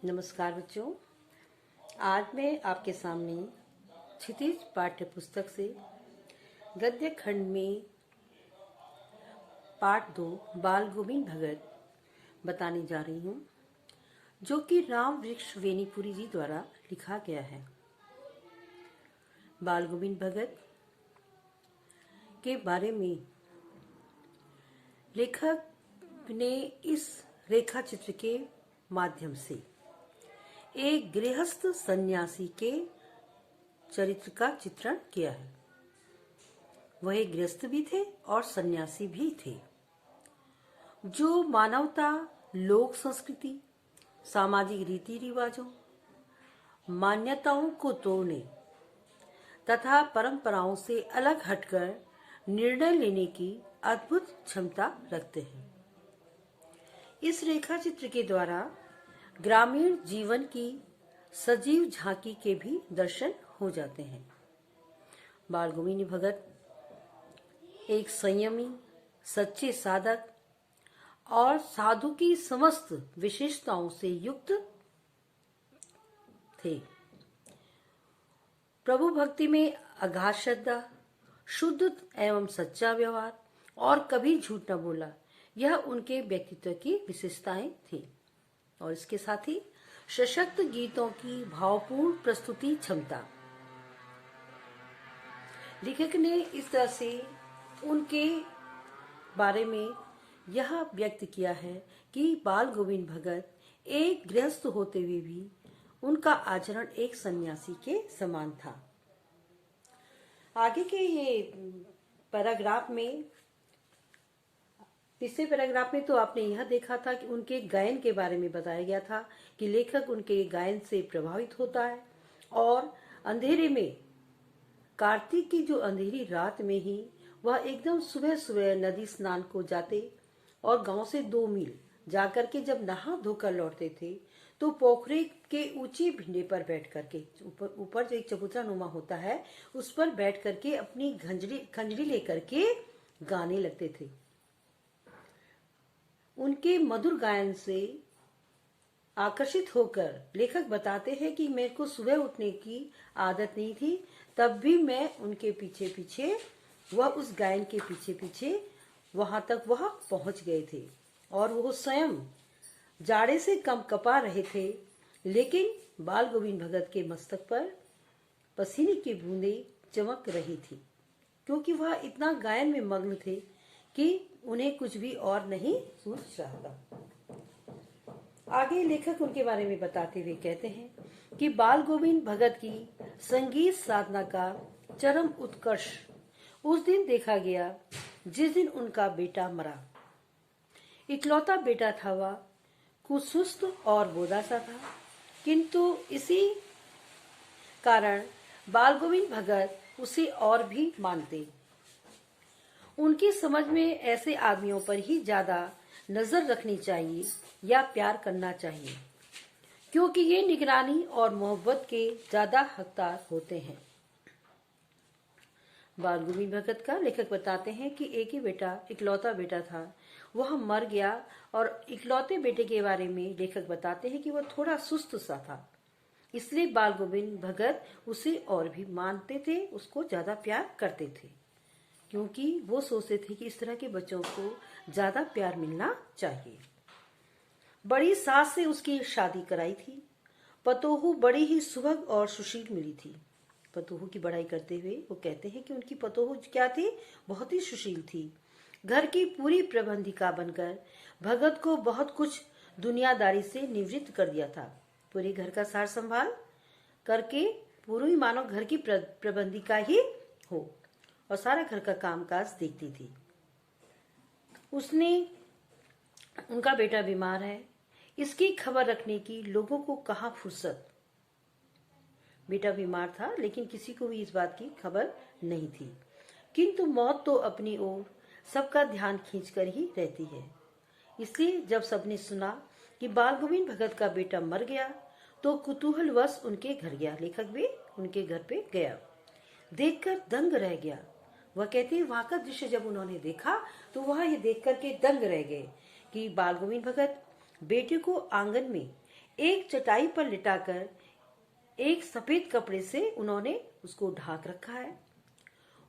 नमस्कार बच्चों। आज मैं आपके सामने क्षितिज पाठ्य पुस्तक से गद्य खंड में पाठ 2 बाल गोविंद भगत बताने जा रही हूँ, जो कि राम वृक्ष वेणीपुरी जी द्वारा लिखा गया है। बाल गोविंद भगत के बारे में लेखक ने इस रेखा चित्र के माध्यम से एक गृहस्थ सन्यासी के चरित्र का चित्रण किया है। वह एक गृहस्थ भी थे और सन्यासी भी थे, जो मानवता, लोक संस्कृति, सामाजिक रीति रिवाजों, मान्यताओं को तोड़ने तथा परंपराओं से अलग हटकर निर्णय लेने की अद्भुत क्षमता रखते हैं। इस रेखा चित्र के द्वारा ग्रामीण जीवन की सजीव झांकी के भी दर्शन हो जाते हैं। बाल गोविंद भगत एक संयमी, सच्चे साधक और साधु की समस्त विशेषताओं से युक्त थे। प्रभु भक्ति में अगाध श्रद्धा, शुद्ध एवं सच्चा व्यवहार और कभी झूठ न बोला, यह उनके व्यक्तित्व की विशेषताएं थी। और इसके साथ ही सशक्त गीतों की भावपूर्ण प्रस्तुति क्षमता। लेखक ने इस तरह से उनके बारे में यह व्यक्त किया है कि बाल गोविंद भगत एक गृहस्थ होते हुए भी उनका आचरण एक सन्यासी के समान था। आगे के ये पैराग्राफ में, पिछले पैराग्राफ में तो आपने यह देखा था कि उनके गायन के बारे में बताया गया था कि लेखक उनके गायन से प्रभावित होता है और अंधेरे में, कार्तिक की जो अंधेरी रात में ही वह एकदम सुबह सुबह नदी स्नान को जाते और गांव से 2 मील जाकर के जब नहा धोकर लौटते थे तो पोखरे के ऊंचे भिंडे पर बैठ करके, ऊपर जो एक चबूतरा नुमा होता है उस पर बैठ करके अपनी खंजरी लेकर के गाने लगते थे। उनके मधुर गायन से आकर्षित होकर लेखक बताते हैं कि मेरे को सुबह उठने की आदत नहीं थी, तब भी मैं उनके पीछे पीछे, वह उस गायन के पीछे पीछे वहां तक वह पहुंच गए थे और वो स्वयं जाड़े से कम कपा रहे थे, लेकिन बाल गोविंद भगत के मस्तक पर पसीने की बूंदें चमक रही थी, क्योंकि वह इतना गायन में मग्न थे कि उन्हें कुछ भी और नहीं सूझ रहा था। आगे लेखक उनके बारे में बताते हुए कहते हैं कि बाल गोविंद भगत की संगीत साधना का चरम उत्कर्ष उस दिन देखा गया जिस दिन उनका बेटा मरा। इकलौता बेटा था, वह कुछ सुस्त और बोधा सा था, किंतु इसी कारण बाल गोविंद भगत उसे और भी मानते। उनकी समझ में ऐसे आदमियों पर ही ज्यादा नजर रखनी चाहिए या प्यार करना चाहिए, क्योंकि ये निगरानी और मोहब्बत के ज्यादा हकदार होते हैं। बाल गोविंद भगत का लेखक बताते हैं कि एक ही बेटा, इकलौता बेटा था, वह मर गया और इकलौते बेटे के बारे में लेखक बताते हैं कि वह थोड़ा सुस्त सा था, इसलिए बाल गोविंद भगत उसे और भी मानते थे, उसको ज्यादा प्यार करते थे, क्योंकि वो सोचते थे कि इस तरह के बच्चों को ज्यादा प्यार मिलना चाहिए। बड़ी सास से उसकी शादी कराई थी। पतोहू बड़ी ही सुभग और सुशील मिली थी। पतोहू की बड़ाई करते हुए वो कहते हैं कि उनकी पतोहू क्या थी, बहुत ही सुशील थी। घर की पूरी प्रबंधिका बनकर भगत को बहुत कुछ दुनियादारी से निवृत्त कर दिया था। पूरे घर का सार संभाल करके पूरी मानो घर की प्रबंधिका ही हो और सारा घर का कामकाज देखती थी। उनका बेटा बीमार है, इसकी खबर रखने की लोगों को कहाँ फुर्सत। बेटा बीमार था, लेकिन किसी को भी इस बात की खबर नहीं थी, किंतु मौत तो अपनी ओर सबका ध्यान खींचकर ही रहती है। इसलिए जब सबने सुना कि बाल गोविंद भगत का बेटा मर गया तो कुतूहलवश उनके घर गया। लेखक भी उनके घर पे गया, देखकर दंग रह गया। वह कहते हैं वहां का दृश्य जब उन्होंने देखा तो वह ये देख करके दंग रह गए कि बाल गोविंद भगत बेटे को आंगन में एक चटाई पर लिटाकर एक सफेद कपड़े से उन्होंने उसको ढाक रखा है।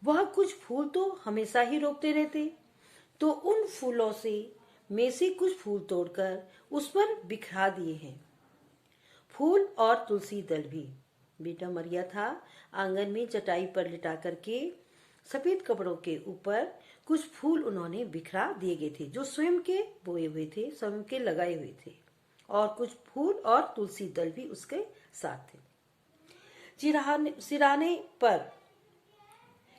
वह कुछ फूल तो हमेशा ही रोपते रहते, तो उन फूलों में से कुछ फूल तोड़कर उस पर बिखरा दिए हैं, फूल और तुलसी दल भी। बेटा मरिया था, आंगन में चटाई पर लिटा करके सफेद कपड़ों के ऊपर कुछ फूल उन्होंने बिखरा दिए गए थे, जो स्वयं के बोए हुए थे, स्वयं के लगाए हुए थे, और कुछ फूल और तुलसी दल भी उसके साथ थे। सिराने पर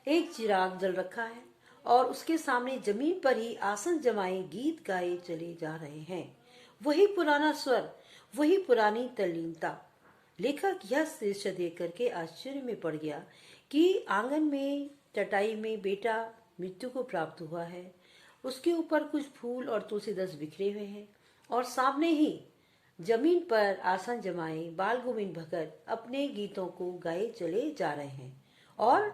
एक चिराग जल रखा है और उसके सामने जमीन पर ही आसन जमाए गीत गाए चले जा रहे हैं। वही पुराना स्वर, वही पुरानी तल्लीनता। लेखक यह दृश्य देख करके आश्चर्य में पड़ गया कि आंगन में चटाई में बेटा मृत्यु को प्राप्त हुआ है, उसके ऊपर कुछ फूल और तुलसीदल बिखरे हुए हैं, और सामने ही जमीन पर आसन जमाए बाल गोविंद भगत अपने गीतों को गाए चले जा रहे हैं। और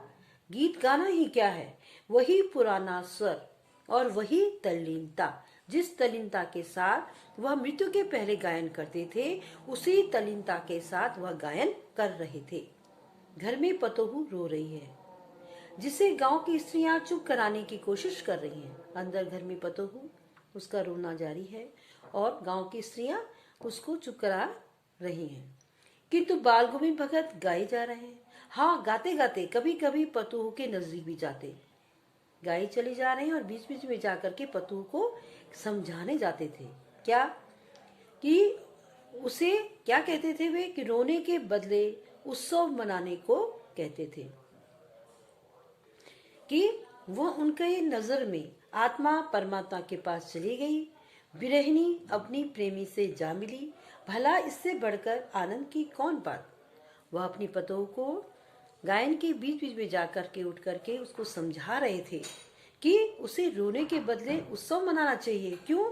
गीत गाना ही क्या है, वही पुराना स्वर और वही तल्लीनता। जिस तल्लीनता के साथ वह मृत्यु के पहले गायन करते थे, उसी तल्लीनता के साथ वह गायन कर रहे थे। घर में पतोहू रो रही है, जिसे गांव की स्त्रियां चुप कराने की कोशिश कर रही हैं। अंदर घर में पतोहू उसका रोना जारी है और गांव की स्त्रियां उसको चुप करा रही हैं, किंतु बाल गोविंद भगत गाए जा रहे हैं। हाँ, गाते गाते कभी कभी पतोहू के नजदीक भी जाते, गाए चले जा रहे हैं, और बीच बीच में जाकर के पतोहू को समझाने जाते थे। क्या कि उसे क्या कहते थे वे, कि रोने के बदले उत्सव मनाने को कहते थे, कि वह उनके नजर में आत्मा परमात्मा के पास चली गई, विरहिणी अपनी प्रेमी से जा मिली, भला इससे बढ़कर आनंद की कौन बात। वह अपनी पतोह को गायन के बीच बीच में जाकर के उठ करके उसको समझा रहे थे कि उसे रोने के बदले उत्सव मनाना चाहिए। क्यों?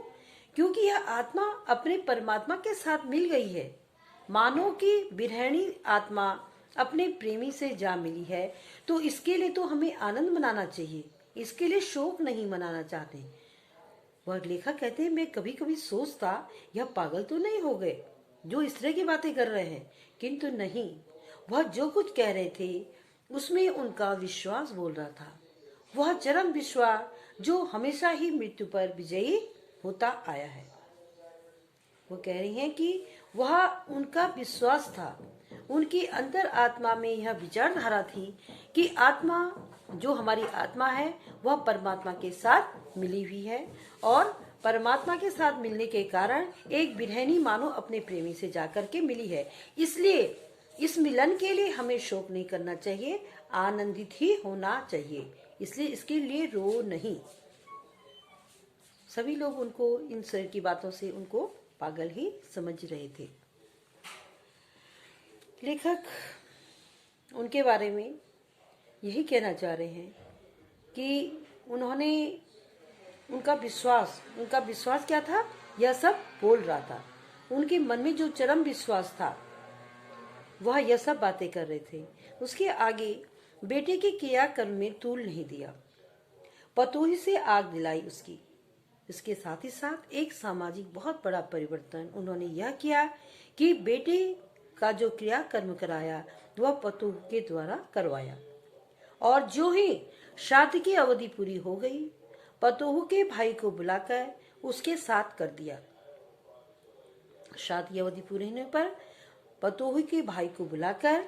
क्योंकि यह आत्मा अपने परमात्मा के साथ मिल गई है। मानो कि विरहिणी आत्मा अपने प्रेमी से जा मिली है, तो इसके लिए तो हमें आनंद मनाना चाहिए, इसके लिए शोक नहीं मनाना चाहते। वह लेखक कहते हैं, मैं कभी कभी सोचता यह पागल तो नहीं हो गए जो इस तरह की बातें कर रहे हैं, किंतु नहीं, वह जो कुछ कह रहे थे उसमें उनका विश्वास बोल रहा था, वह चरम विश्वास जो हमेशा ही मृत्यु पर विजयी होता आया है। वो कह रही हैं कि वह उनका विश्वास था, उनकी अंतर आत्मा में यह विचारधारा थी कि आत्मा, जो हमारी आत्मा है, वह परमात्मा के साथ मिली हुई है, और परमात्मा के साथ मिलने के कारण एक विरहिणी मानो अपने प्रेमी से जाकर के मिली है। इसलिए इस मिलन के लिए हमें शोक नहीं करना चाहिए, आनंदित ही होना चाहिए, इसलिए इसके लिए रो नहीं। सभी लोग उनको इन शरीर की बातों से उनको पागल ही समझ रहे थे। लेखक उनके बारे में यही कहना चाह रहे हैं कि उन्होंने उनका विश्वास क्या था, यह सब बोल रहा था। उनके मन में जो चरम विश्वास था, वह यह सब बातें कर रहे थे। उसके आगे बेटे के क्रियाकर्म में तूल नहीं दिया, पतोही से आग दिलाई उसकी। इसके साथ ही साथ एक सामाजिक बहुत बड़ा परिवर्तन उन्होंने यह किया कि बेटे का जो क्रियाकर्म कराया वह पतोह के द्वारा करवाया, और जो ही शादी की अवधि पूरी हो गई, पतोह के भाई को बुलाकर उसके साथ कर दिया। शादी अवधि पूरे होने पर पतोह के भाई को बुलाकर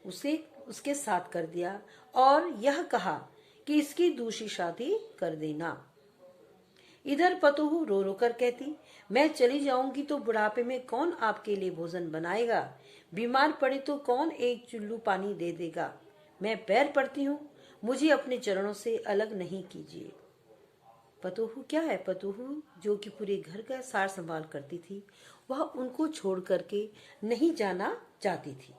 उसके साथ कर दिया, और यह कहा कि इसकी दूसरी शादी कर देना। इधर पतोह रो रो कर कहती, मैं चली जाऊंगी तो बुढ़ापे में कौन आपके लिए भोजन बनाएगा, बीमार पड़े तो कौन एक चुल्लू पानी दे देगा। मैं पैर पड़ती हूँ, मुझे अपने चरणों से अलग नहीं कीजिए। पतोह क्या है, पतोह जो कि पूरे घर का सार संभाल करती थी, वह उनको छोड़ करके नहीं जाना चाहती थी।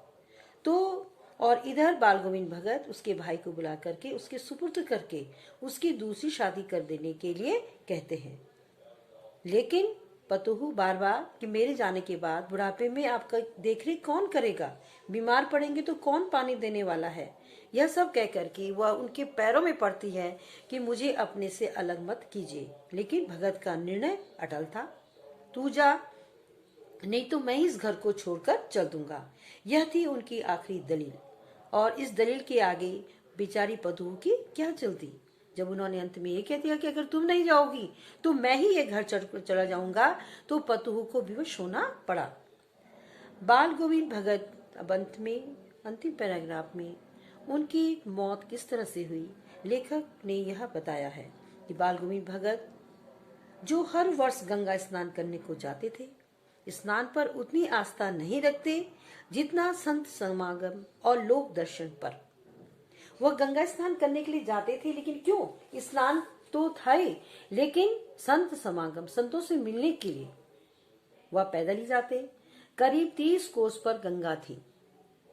तो और इधर बाल गोविंद भगत उसके भाई को बुला करके उसके सुपुर्द करके उसकी दूसरी शादी कर देने के लिए कहते हैं। लेकिन पतोह बार बार कि मेरे जाने के बाद बुढ़ापे में आपका देखरेख कौन करेगा, बीमार पड़ेंगे तो कौन पानी देने वाला है, यह सब कह करके वह उनके पैरों में पड़ती है कि मुझे अपने से अलग मत कीजिए। लेकिन भगत का निर्णय अटल था, तू जा, नहीं तो मैं इस घर को छोड़कर चल दूंगा। यह थी उनकी आखिरी दलील, और इस दलील के आगे बेचारी पतोहू की क्या चलती। जब उन्होंने अंत में ये कह दिया कि अगर तुम नहीं जाओगी तो मैं ही ये घर छोड़कर चला जाऊंगा, तो पतोहू को विवश होना पड़ा। बाल गोविंद भगत अब अंत में अंतिम पैराग्राफ में उनकी मौत किस तरह से हुई, लेखक ने यह बताया है कि बाल गोविंद भगत जो हर वर्ष गंगा स्नान करने को जाते थे, स्नान पर उतनी आस्था नहीं रखते जितना संत समागम और लोक दर्शन पर। वह गंगा स्नान करने के लिए जाते थे, लेकिन क्यों? स्नान तो था ही, लेकिन संत समागम, संतों से मिलने के लिए वह पैदल ही जाते। करीब 30 कोस पर गंगा थी।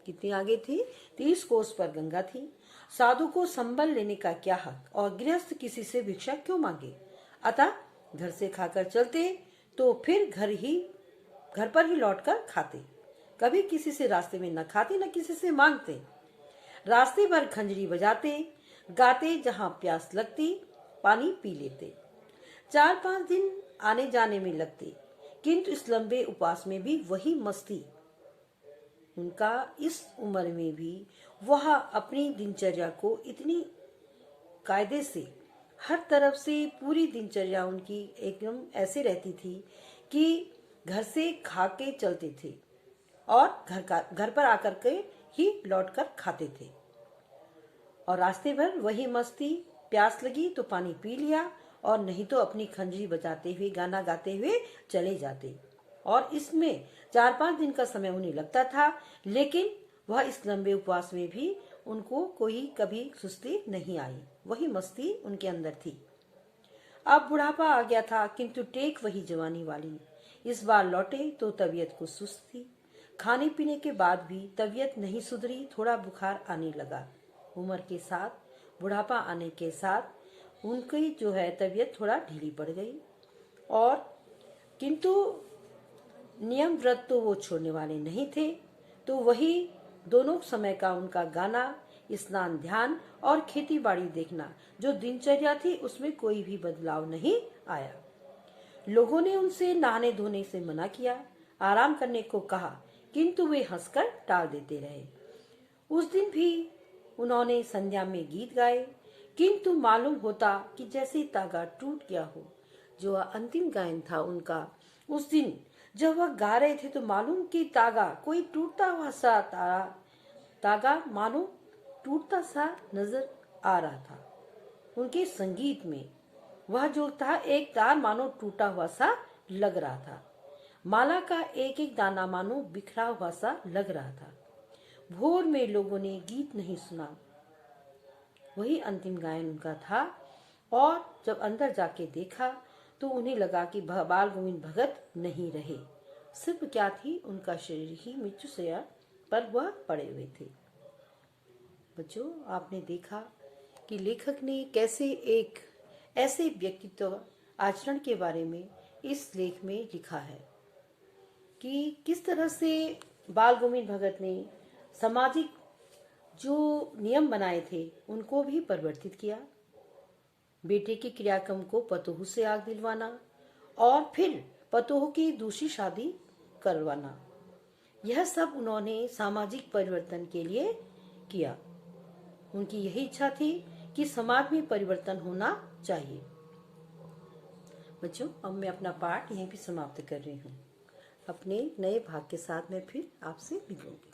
कितनी आगे थी? 30 कोस पर गंगा थी। साधु को संबल लेने का क्या हक, और गृहस्थ किसी से भिक्षा क्यों मांगे? अतः घर से खाकर चलते तो फिर घर पर ही लौटकर खाते। कभी किसी से रास्ते में न खाते न किसी से मांगते। रास्ते भर खंजरी बजाते, गाते, जहां प्यास लगती पानी पी लेते। 4-5 दिन आने जाने में लगते, किंतु इस लंबे उपवास में भी वही मस्ती। उनका इस उम्र में भी वह अपनी दिनचर्या को इतनी कायदे से, हर तरफ से पूरी दिनचर्या उनकी एकदम ऐसे रहती थी कि घर से खा के चलते थे और घर पर आकर के ही लौटकर खाते थे। और रास्ते भर वही मस्ती, प्यास लगी तो पानी पी लिया, और नहीं तो अपनी खंजरी बजाते हुए, गाना गाते हुए चले जाते। और इसमें 4-5 दिन का समय उन्हें लगता था, लेकिन वह इस लंबे उपवास में भी उनको कोई कभी सुस्ती नहीं आई। वही मस्ती उनके अंदर थी। अब बुढ़ापा आ गया था, किंतु टेक वही जवानी वाली। इस बार लौटे तो तबीयत कुछ सुस्त थी। खाने पीने के बाद भी तबीयत नहीं सुधरी, थोड़ा बुखार आने लगा। उम्र के साथ, बुढ़ापा आने के साथ उनकी जो है तबीयत थोड़ा ढीली पड़ गई। और किंतु नियम व्रत तो वो छोड़ने वाले नहीं थे। तो वही दोनों समय का उनका गाना, स्नान, ध्यान और खेती बाड़ी देखना, जो दिनचर्या थी उसमें कोई भी बदलाव नहीं आया। लोगों ने उनसे नहाने धोने से मना किया, आराम करने को कहा, किंतु वे हंसकर टाल देते रहे। उस दिन भी उन्होंने संध्या में गीत गाए, किंतु मालूम होता कि जैसे तागा टूट गया हो। जो अंतिम गायन था उनका, उस दिन जब वह गा रहे थे तो मालूम कि तागा कोई टूटता हुआ सा तागा मानो टूटता सा नजर आ रहा था। उनके संगीत में वह जो था, एक तार मानो टूटा हुआ सा लग रहा था। माला का एक एक दाना मानो बिखरा हुआ सा लग रहा था। भोर में लोगों ने गीत नहीं सुना, वही अंतिम गायन उनका था। और जब अंदर जाके देखा तो उन्हें लगा कि बाल गोविंद भगत नहीं रहे। सिर्फ क्या थी, उनका शरीर ही मृत्युशैया पर वह पड़े हुए थे। बच्चों, आपने देखा कि लेखक ने कैसे एक ऐसे व्यक्तित्व आचरण के बारे में इस लेख में लिखा है कि किस तरह से बाल गोविंद भगत ने सामाजिक जो नियम बनाए थे उनको भी परिवर्तित किया। बेटे के क्रियाक्रम को पतोहू से आग दिलवाना और फिर पतोहू की दूसरी शादी करवाना, यह सब उन्होंने सामाजिक परिवर्तन के लिए किया। उनकी यही इच्छा थी कि समाज में परिवर्तन होना चाहिए। बच्चों, अब मैं अपना पाठ यहीं पे समाप्त कर रही हूँ। अपने नए भाग के साथ मैं फिर आपसे मिलूंगी।